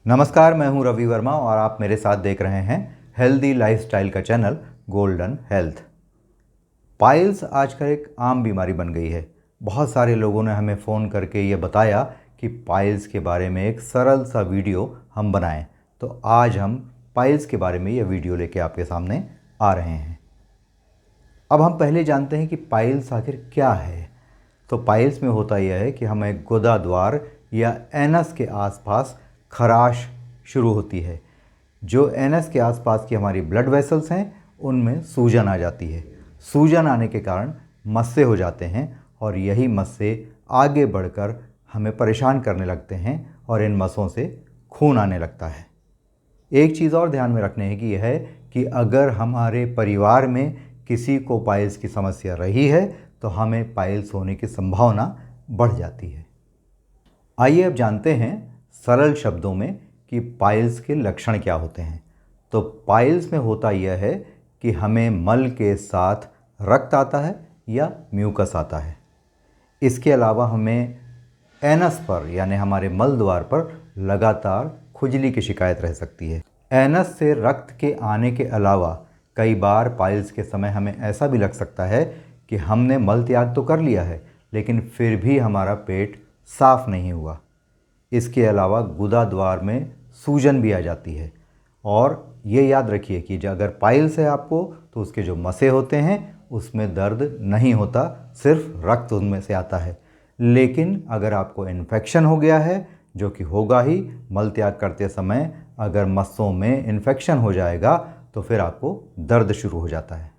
नमस्कार, मैं हूं रवि वर्मा और आप मेरे साथ देख रहे हैं हेल्दी लाइफस्टाइल का चैनल गोल्डन हेल्थ। पाइल्स आजकल एक आम बीमारी बन गई है। बहुत सारे लोगों ने हमें फ़ोन करके ये बताया कि पाइल्स के बारे में एक सरल सा वीडियो हम बनाएं। तो आज हम पाइल्स के बारे में ये वीडियो लेके आपके सामने आ रहे हैं। अब हम पहले जानते हैं कि पाइल्स आखिर क्या है। तो पाइल्स में होता यह है कि हमें गुदा द्वार या एनस के आसपास खराश शुरू होती है। जो एनस के आसपास की हमारी ब्लड वेसल्स हैं उनमें सूजन आ जाती है। सूजन आने के कारण मस्से हो जाते हैं और यही मस्से आगे बढ़कर हमें परेशान करने लगते हैं और इन मस्सों से खून आने लगता है। एक चीज़ और ध्यान में रखने की यह है कि अगर हमारे परिवार में किसी को पाइल्स की समस्या रही है तो हमें पाइल्स होने की संभावना बढ़ जाती है। आइए अब जानते हैं सरल शब्दों में कि पाइल्स के लक्षण क्या होते हैं। तो पाइल्स में होता यह है कि हमें मल के साथ रक्त आता है या म्यूकस आता है। इसके अलावा हमें एनस पर यानी हमारे मल द्वार पर लगातार खुजली की शिकायत रह सकती है। एनस से रक्त के आने के अलावा कई बार पाइल्स के समय हमें ऐसा भी लग सकता है कि हमने मल त्याग तो कर लिया है लेकिन फिर भी हमारा पेट साफ नहीं हुआ। इसके अलावा गुदा द्वार में सूजन भी आ जाती है। और ये याद रखिए कि अगर पाइल्स है आपको तो उसके जो मसे होते हैं उसमें दर्द नहीं होता, सिर्फ रक्त उनमें से आता है। लेकिन अगर आपको इन्फेक्शन हो गया है, जो कि होगा ही, मल त्याग करते समय अगर मस्सों में इन्फेक्शन हो जाएगा तो फिर आपको दर्द शुरू हो जाता है।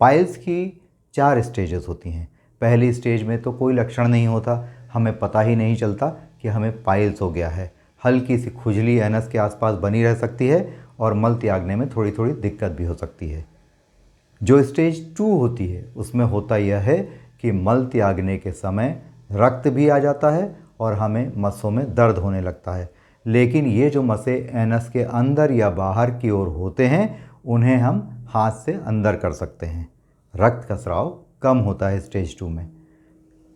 पाइल्स की 4 स्टेजेस होती हैं। पहली स्टेज में तो कोई लक्षण नहीं होता, हमें पता ही नहीं चलता कि हमें पाइल्स हो गया है। हल्की सी खुजली एनस के आसपास बनी रह सकती है और मल त्यागने में थोड़ी थोड़ी दिक्कत भी हो सकती है। जो स्टेज 2 होती है उसमें होता यह है कि मल त्यागने के समय रक्त भी आ जाता है और हमें मस्सों में दर्द होने लगता है। लेकिन ये जो मस्से एनस के अंदर या बाहर की ओर होते हैं उन्हें हम हाथ से अंदर कर सकते हैं। रक्त का स्राव कम होता है स्टेज 2 में।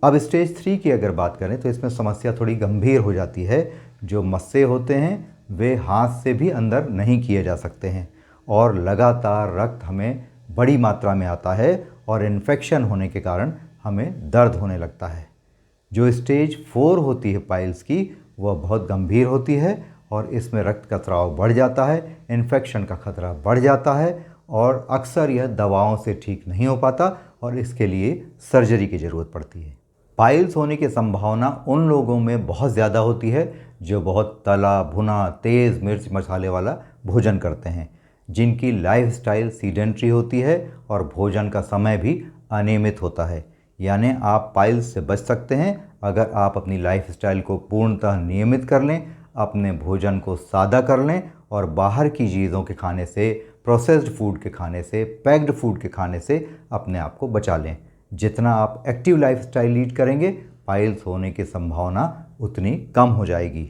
अब स्टेज 3 की अगर बात करें तो इसमें समस्या थोड़ी गंभीर हो जाती है। जो मस्से होते हैं वे हाथ से भी अंदर नहीं किए जा सकते हैं और लगातार रक्त हमें बड़ी मात्रा में आता है और इन्फेक्शन होने के कारण हमें दर्द होने लगता है। जो स्टेज 4 होती है पाइल्स की वह बहुत गंभीर होती है और इसमें रक्त का स्राव बढ़ जाता है, इन्फेक्शन का खतरा बढ़ जाता है और अक्सर यह दवाओं से ठीक नहीं हो पाता और इसके लिए सर्जरी की ज़रूरत पड़ती है। पाइल्स होने की संभावना उन लोगों में बहुत ज़्यादा होती है जो बहुत तला भुना तेज़ मिर्च मसाले वाला भोजन करते हैं, जिनकी लाइफस्टाइल सीडेंट्री होती है और भोजन का समय भी अनियमित होता है। यानी आप पाइल्स से बच सकते हैं अगर आप अपनी लाइफस्टाइल को पूर्णतः नियमित कर लें, अपने भोजन को सादा कर लें और बाहर की चीज़ों के खाने से, प्रोसेस्ड फूड के खाने से, पैक्ड फूड के खाने से अपने आप को बचा लें। जितना आप एक्टिव लाइफस्टाइल लीड करेंगे पाइल्स होने की संभावना उतनी कम हो जाएगी।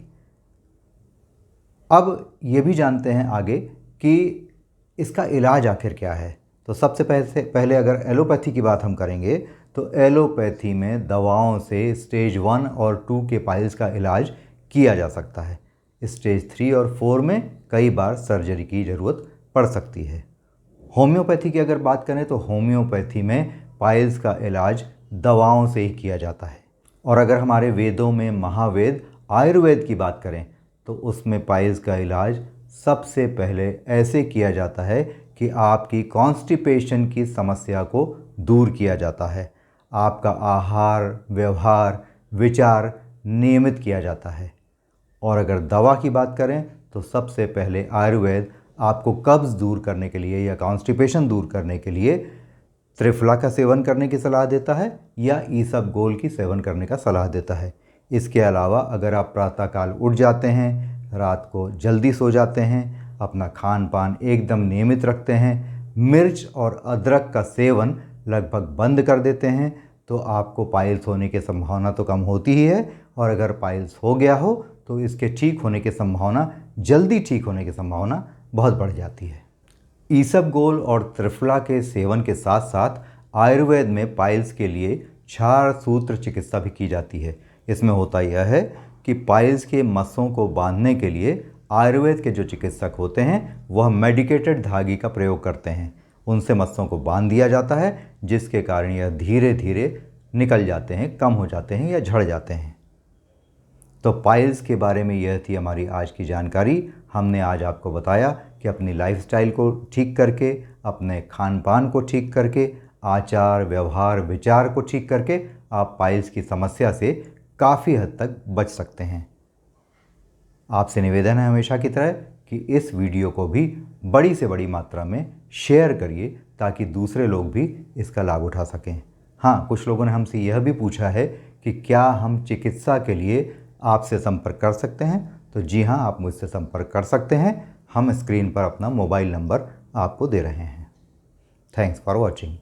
अब ये भी जानते हैं आगे कि इसका इलाज आखिर क्या है। तो सबसे पहले अगर एलोपैथी की बात हम करेंगे तो एलोपैथी में दवाओं से स्टेज 1 और 2 के पाइल्स का इलाज किया जा सकता है। स्टेज 3 और 4 में कई बार सर्जरी की ज़रूरत पड़ सकती है। होम्योपैथी की अगर बात करें तो होम्योपैथी में पाइल्स का इलाज दवाओं से ही किया जाता है। और अगर हमारे वेदों में महावेद आयुर्वेद की बात करें तो उसमें पाइल्स का इलाज सबसे पहले ऐसे किया जाता है कि आपकी कॉन्स्टिपेशन की समस्या को दूर किया जाता है। आपका आहार, व्यवहार, विचार नियमित किया जाता है। और अगर दवा की बात करें तो सबसे पहले आयुर्वेद आपको कब्ज़ दूर करने के लिए या कॉन्स्टिपेशन दूर करने के लिए त्रिफला का सेवन करने की सलाह देता है या ईसबगोल की सेवन करने का सलाह देता है। इसके अलावा अगर आप प्रातःकाल उठ जाते हैं, रात को जल्दी सो जाते हैं, अपना खान पान एकदम नियमित रखते हैं, मिर्च और अदरक का सेवन लगभग बंद कर देते हैं तो आपको पाइल्स होने की संभावना तो कम होती ही है। और अगर पाइल्स हो गया हो तो इसके ठीक होने की संभावना, जल्दी ठीक होने की संभावना बहुत बढ़ जाती है। ईसबगोल और त्रिफला के सेवन के साथ साथ आयुर्वेद में पाइल्स के लिए क्षार सूत्र चिकित्सा भी की जाती है। इसमें होता यह है कि पाइल्स के मस्सों को बांधने के लिए आयुर्वेद के जो चिकित्सक होते हैं वह मेडिकेटेड धागे का प्रयोग करते हैं। उनसे मस्सों को बांध दिया जाता है, जिसके कारण यह धीरे धीरे निकल जाते हैं, कम हो जाते हैं या झड़ जाते हैं। तो पाइल्स के बारे में यह थी हमारी आज की जानकारी। हमने आज आपको बताया कि अपनी लाइफस्टाइल को ठीक करके, अपने खान पान को ठीक करके, आचार व्यवहार विचार को ठीक करके आप पाइल्स की समस्या से काफ़ी हद तक बच सकते हैं। आपसे निवेदन है हमेशा की तरह कि इस वीडियो को भी बड़ी से बड़ी मात्रा में शेयर करिए ताकि दूसरे लोग भी इसका लाभ उठा सकें। हाँ, कुछ लोगों ने हमसे यह भी पूछा है कि क्या हम चिकित्सा के लिए आपसे संपर्क कर सकते हैं। तो जी हाँ, आप मुझसे संपर्क कर सकते हैं। हम स्क्रीन पर अपना मोबाइल नंबर आपको दे रहे हैं। Thanks for watching.